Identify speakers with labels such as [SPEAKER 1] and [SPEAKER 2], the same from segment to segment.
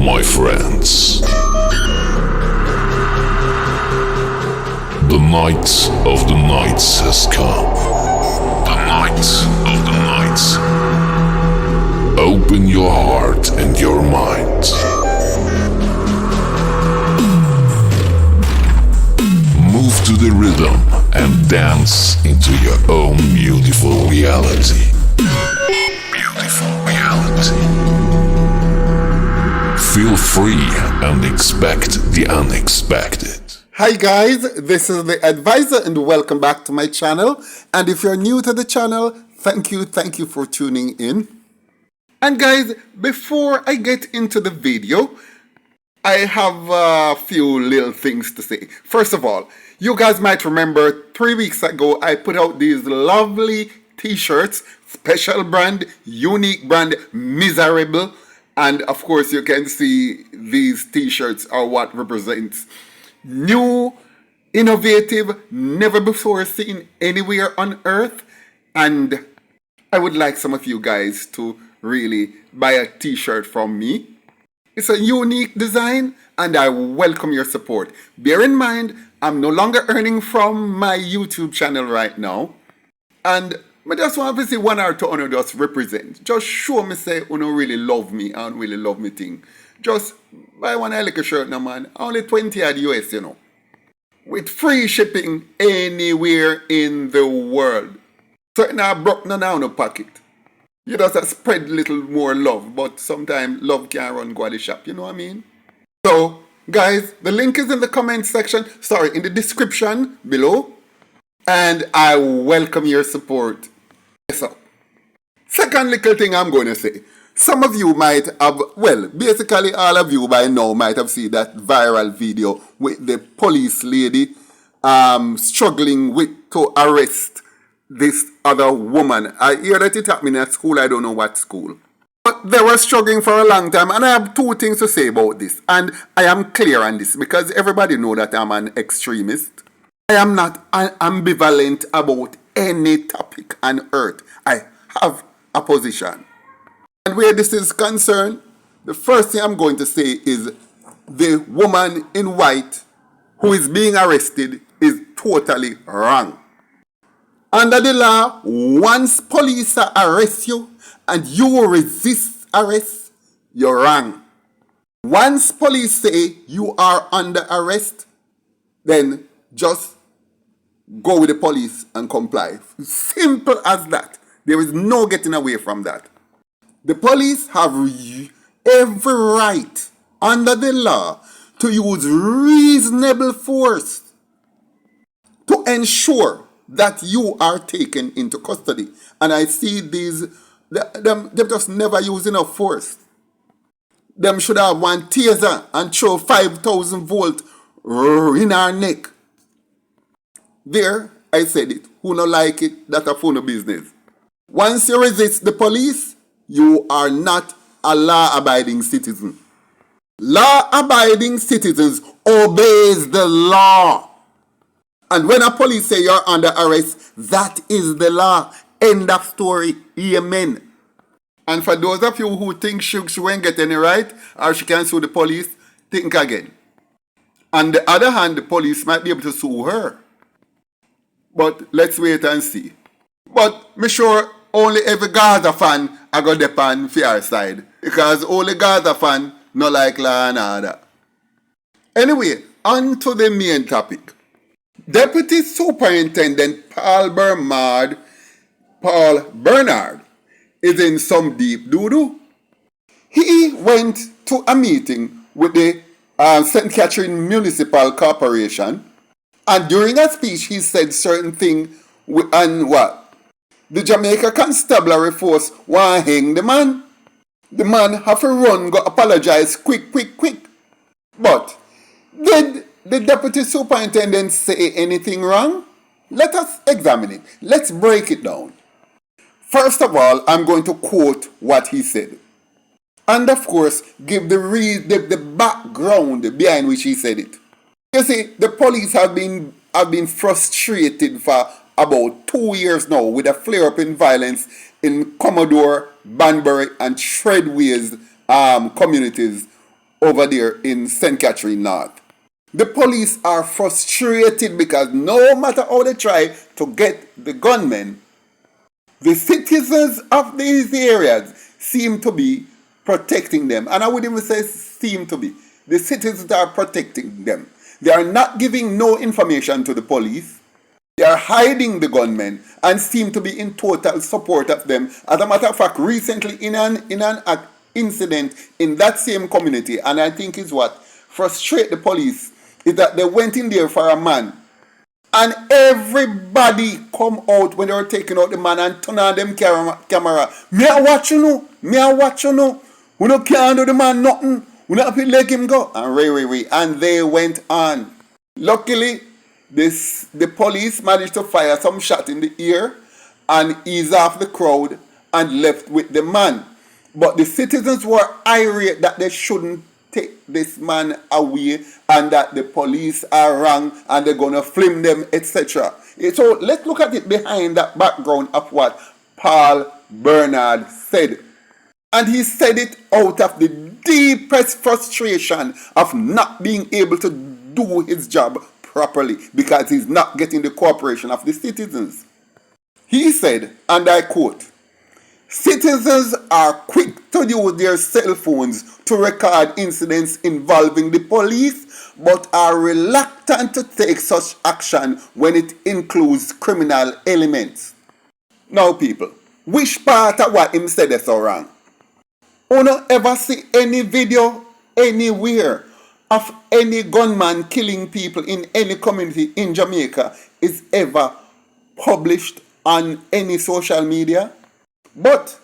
[SPEAKER 1] my friends. The night of the nights has come. The night of the nights. Open your heart and your mind. Move to the rhythm and dance into your own beautiful reality. Beautiful reality. Feel free and expect the unexpected.
[SPEAKER 2] Hi guys, this is the advisor and welcome back to my channel. And if you're new to the channel, thank you for tuning in. And guys, before I get into the video, I have a few little things to say. First of all, you guys might remember 3 weeks ago I put out these lovely t-shirts, special brand, unique brand, miserable. And of course you can see these t-shirts are what represents new, innovative, never before seen anywhere on earth. And I would like some of you guys to really buy a t-shirt from me. It's a unique design and I welcome your support. Bear in mind, I'm no longer earning from my YouTube channel right now. And I just want to see one or two on just represent. Just show me say you really love me and really love me thing. Just buy one little shirt now man. Only 20 at US, you know. With free shipping anywhere in the world. So it's not broke no down no pocket. You just spread a little more love, but sometimes love can't run go to the shop, you know what I mean? So guys, the link is in the comment section, in the description below. And I welcome your support. So, second little thing I'm going to say. Some of you might have, well, basically all of you by now might have seen that viral video with the police lady struggling to arrest this other woman. I hear that it happened at school, I don't know what school. But they were struggling for a long time and I have two things to say about this. And I am clear on this because everybody know that I'm an extremist. I am not ambivalent about any topic on earth. I have a position. And where this is concerned, the first thing I'm going to say is the woman in white who is being arrested is totally wrong. Under the law, once police arrest you and you resist arrest, you're wrong. Once police say you are under arrest, then just go with the police and comply. Simple as that. There is no getting away from that. The police have every right under the law to use reasonable force to ensure that you are taken into custody. And I see these, them just never use enough force. Them should have one taser and throw 5,000 volt in our neck. There, I said it. Who no like it, that's a phone business. Once you resist the police, you are not a law-abiding citizen. Law-abiding citizens obeys the law. And when a police say you're under arrest, that is the law. End of story. Amen. And for those of you who think she won't get any right or she can sue the police, think again. On the other hand, the police might be able to sue her. But let's wait and see. But me sure only every Gaza fan I got the pan for our side. Because only Gaza fan no like law and order. Anyway, on to the main topic. Deputy Superintendent Bernard is in some deep doo-doo. He went to a meeting with the St. Catherine Municipal Corporation. And during a speech, he said certain things and what? The Jamaica Constabulary Force want to hang the man. The man have to run, go apologize quick. But did the Deputy Superintendent say anything wrong? Let us examine it. Let's break it down. First of all, I'm going to quote what he said. And of course, give the background behind which he said it. You see, the police have been frustrated for about 2 years now with a flare-up in violence in Commodore, Banbury and Treadways communities over there in St. Catherine North. The police are frustrated because no matter how they try to get the gunmen, the citizens of these areas seem to be protecting them. And I would even say seem to be. The citizens are protecting them. They are not giving no information to the police. They are hiding the gunmen and seem to be in total support of them. As a matter of fact, recently in an incident in that same community, and I think is what frustrates the police, is that they went in there for a man. And everybody come out when they were taking out the man and turn on them camera. Me a watch you know. Me a watch you know. We no can't do the man nothing. We not have to let him go. And and they went on. Luckily, the police managed to fire some shot in the ear and ease off the crowd and left with the man. But the citizens were irate that they shouldn't take this man away and that the police are wrong and they're going to film them, etc. So let's look at it behind that background of what Paul Bernard said. And he said it out of the deepest frustration of not being able to do his job properly because he's not getting the cooperation of the citizens. He said, and I quote, "Citizens are quick to use their cell phones to record incidents involving the police, but are reluctant to take such action when it includes criminal elements." Now people, which part of what him said is so wrong? You don't ever see any video anywhere of any gunman killing people in any community in Jamaica is ever published on any social media? But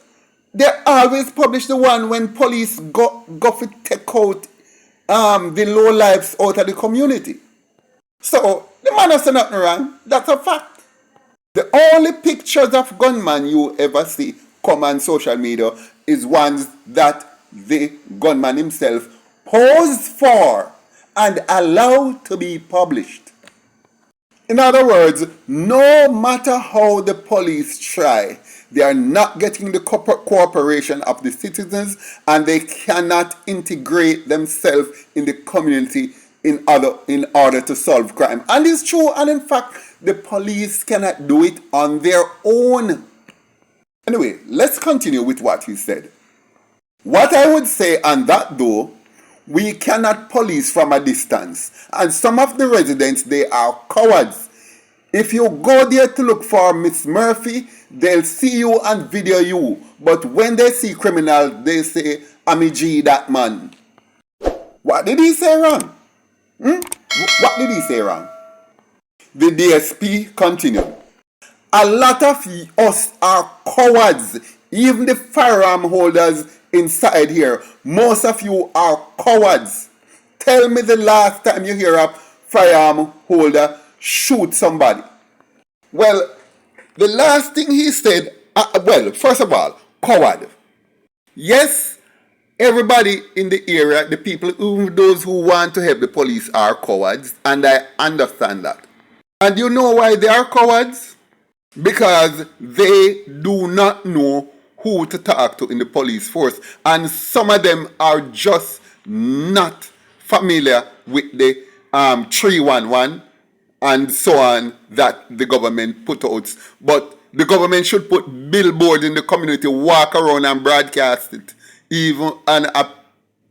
[SPEAKER 2] they always publish the one when police go to take out the low lives out of the community. So the man has said nothing wrong. That's a fact. The only pictures of gunman you ever see come on social media is ones that the gunman himself posed for and allowed to be published. In other words, no matter how the police try, they are not getting the cooperation of the citizens and they cannot integrate themselves in the community in order to solve crime. And it's true, and in fact, the police cannot do it on their own. Anyway, let's continue with what he said. What I would say on that though, we cannot police from a distance. And some of the residents, they are cowards. If you go there to look for Miss Murphy, they'll see you and video you. But when they see criminal, they say, "Ami G, that man." What did he say wrong? What did he say wrong? The DSP continued. "A lot of us are cowards. Even the firearm holders inside here, most of you are cowards. Tell me the last time you hear a firearm holder shoot somebody." Well, the last thing he said, first of all, coward. Yes, everybody in the area, the people, those who want to help the police are cowards, and I understand that. And you know why they are cowards? Because they do not know who to talk to in the police force. And some of them are just not familiar with the 311 and so on that the government put out. But the government should put billboards in the community, walk around and broadcast it, even on a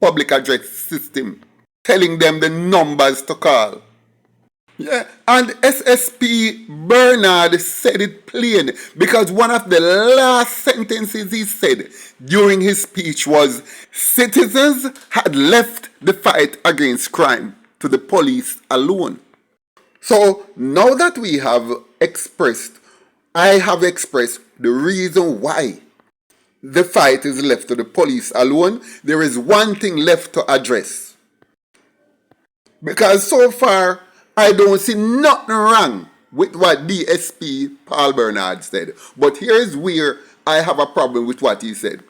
[SPEAKER 2] public address system, telling them the numbers to call. Yeah, and SSP Bernard said it plain, because one of the last sentences he said during his speech was, citizens had left the fight against crime to the police alone. So now that we have I have expressed the reason why the fight is left to the police alone, there is one thing left to address. Because so far, I don't see nothing wrong with what DSP Paul Bernard said. But here's where I have a problem with what he said.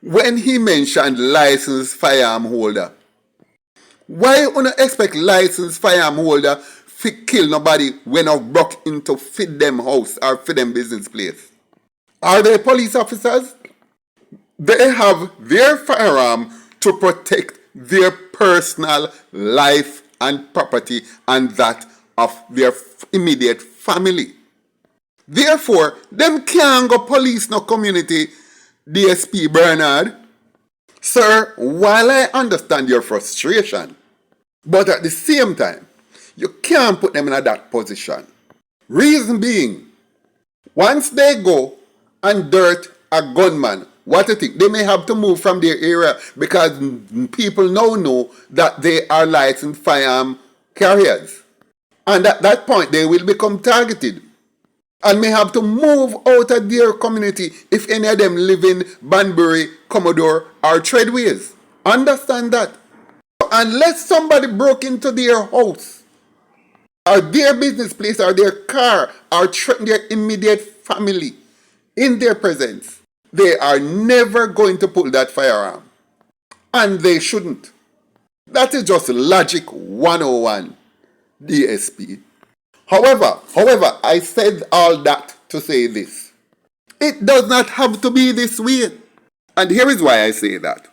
[SPEAKER 2] When he mentioned licensed firearm holder, why you don't expect licensed firearm holder to kill nobody when I broke into fit them house or fit them business place? Are they police officers? They have their firearm to protect their personal life and property and that of their immediate family. Therefore, them can't go police no community, DSP Bernard. Sir, while I understand your frustration, but at the same time, you can't put them in that position. Reason being, once they go and dirt a gunman, what do you think? They may have to move from their area because people now know that they are licensed firearm carriers. And at that point, they will become targeted and may have to move out of their community if any of them live in Banbury, Commodore, or Treadways. Understand that. Unless somebody broke into their house, or their business place, or their car, or threatened their immediate family in their presence, they are never going to pull that firearm. And they shouldn't. That is just logic 101, DSP. However, I said all that to say this. It does not have to be this way. And here is why I say that.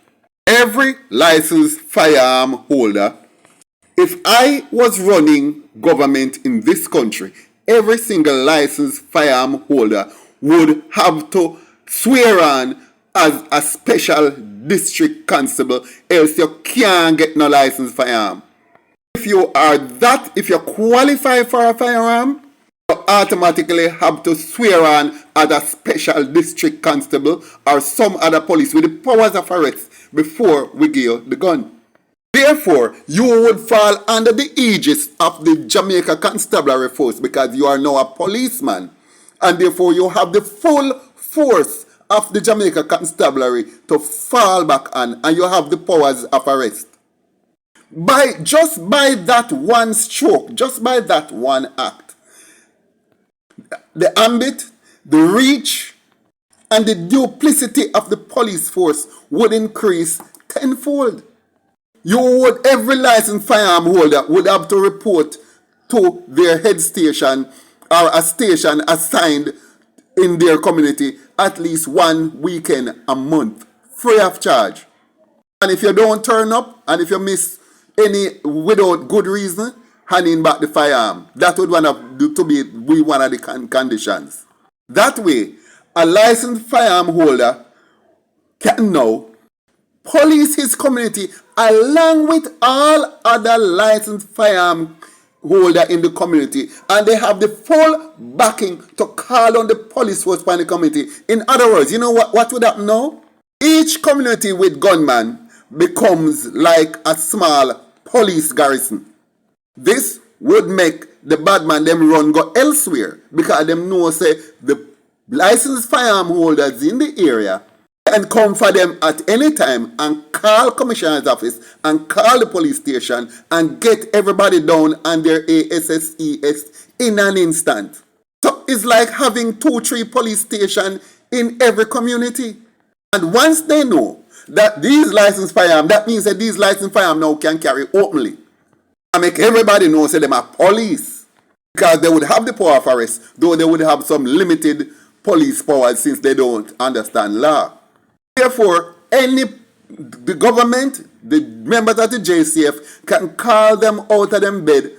[SPEAKER 2] Every licensed firearm holder, if I was running government in this country, every single licensed firearm holder would have to swear on as a special district constable, else you can't get no licensed firearm. If you qualify for a firearm, you automatically have to swear on as a special district constable or some other police with the powers of arrest before we give you the gun. Therefore, you would fall under the aegis of the Jamaica Constabulary Force because you are now a policeman, and therefore you have the full force of the Jamaica Constabulary to fall back on, and you have the powers of arrest. Just by that one stroke, just by that one act, the ambit, the reach, and the duplicity of the police force would increase tenfold. Every licensed firearm holder would have to report to their head station or a station assigned in their community at least one weekend a month, free of charge. And if you don't turn up, and if you miss any without good reason, handing back the firearm. That would be one of the conditions. That way, a licensed firearm holder can now police his community along with all other licensed firearm holder in the community, and they have the full backing to call on the police force by the community. In other words, you know what would happen now? Each community with gunman becomes like a small police garrison. This would make the bad man them run go elsewhere because them know say the licensed firearm holders in the area can come for them at any time and call commissioner's office and call the police station and get everybody down on their ASSES in an instant. So it's like having 2-3 police stations in every community. And once they know that these licensed firearms, that means that these licensed firearms now can carry openly. And make everybody know say them are police. Because they would have the power of arrest, though they would have some limited police powers since they don't understand law. Therefore, the government, the members of the JCF can call them out of them bed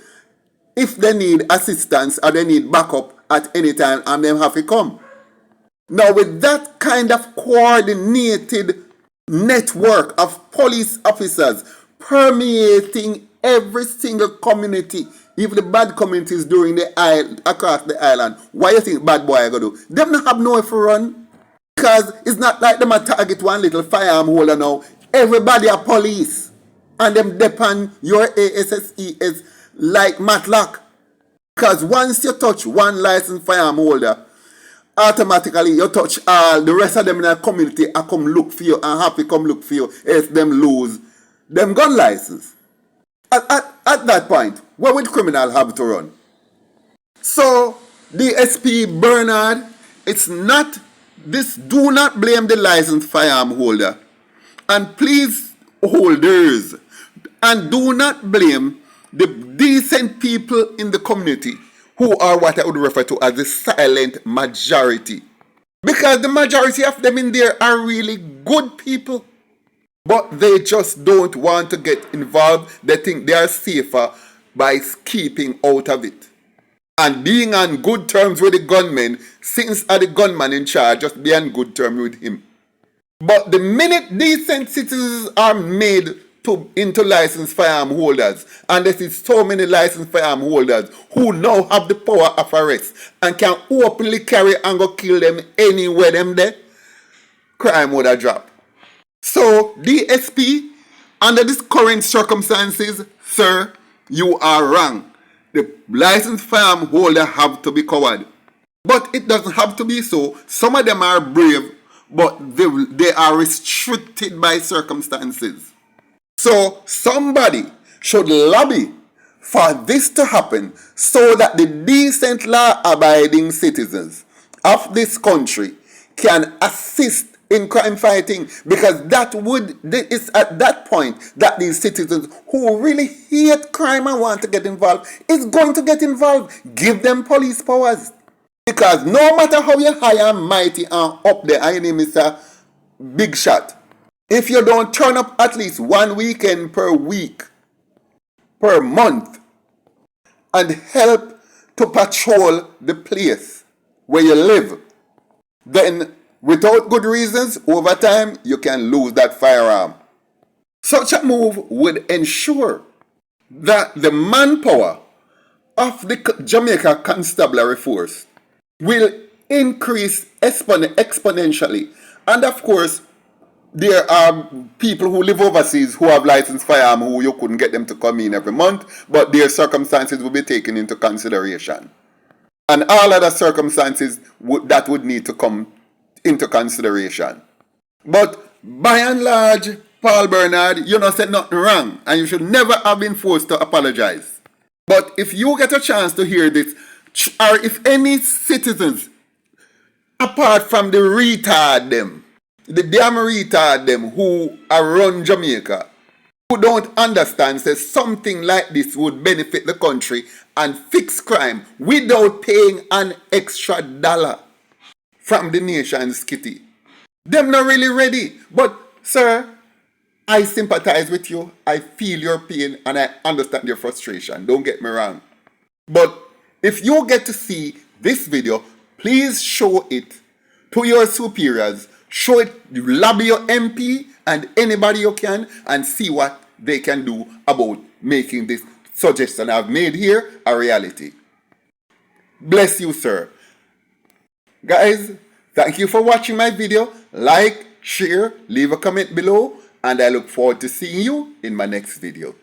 [SPEAKER 2] if they need assistance or they need backup at any time and them have to come. Now with that kind of coordinated network of police officers permeating every single community, even the bad communities during across the island, what do you think bad boy are going to do? Them not have nowhere to run. Because it's not like them a target one little firearm holder now. Everybody are police. And them depend your ASSES like matlock. Because once you touch one licensed firearm holder, automatically you touch all the rest of them in the community and come look for you and happy come look for you if them lose them gun license. At that point, what would criminal have to run? So, DSP Bernard, it's not this, do not blame the licensed firearm holder. And please, holders, and do not blame the decent people in the community who are what I would refer to as the silent majority. Because the majority of them in there are really good people. But they just don't want to get involved. They think they are safer by keeping out of it. And being on good terms with the gunman, since the gunman in charge, just be on good terms with him. But the minute decent citizens are made into licensed firearm holders, and there is so many licensed firearm holders who now have the power of arrest and can openly carry and go kill them anywhere them there, crime would have dropped. So, DSP, under these current circumstances, sir, you are wrong. The licensed firearm holder have to be covered. But it doesn't have to be so. Some of them are brave, but they are restricted by circumstances. So somebody should lobby for this to happen so that the decent law-abiding citizens of this country can assist in crime fighting, because it's at that point that these citizens who really hate crime and want to get involved is going to get involved. Give them police powers. Because no matter how you high and mighty and up there, I name Mr. Big Shot, if you don't turn up at least one weekend per week, per month, and help to patrol the place where you live, then without good reasons, over time, you can lose that firearm. Such a move would ensure that the manpower of the Jamaica Constabulary Force will increase exponentially. And of course, there are people who live overseas who have licensed firearm who you couldn't get them to come in every month, but their circumstances will be taken into consideration. And all other circumstances that would need to come into consideration. But by and large, Paul Bernard, you said nothing wrong, and you should never have been forced to apologize. But if you get a chance to hear this, or if any citizens, apart from the retard them, the damn retard them who are run Jamaica, who don't understand, says something like this would benefit the country and fix crime without paying an extra dollar from the nation's kitty. Them not really ready. But sir, I sympathize with you. I feel your pain and I understand your frustration. Don't get me wrong. But if you get to see this video, please show it to your superiors. Show it, lobby your MP and anybody you can, and see what they can do about making this suggestion I've made here a reality. Bless you, sir. Guys, thank you for watching my video. Like, share, leave a comment below, and I look forward to seeing you in my next video.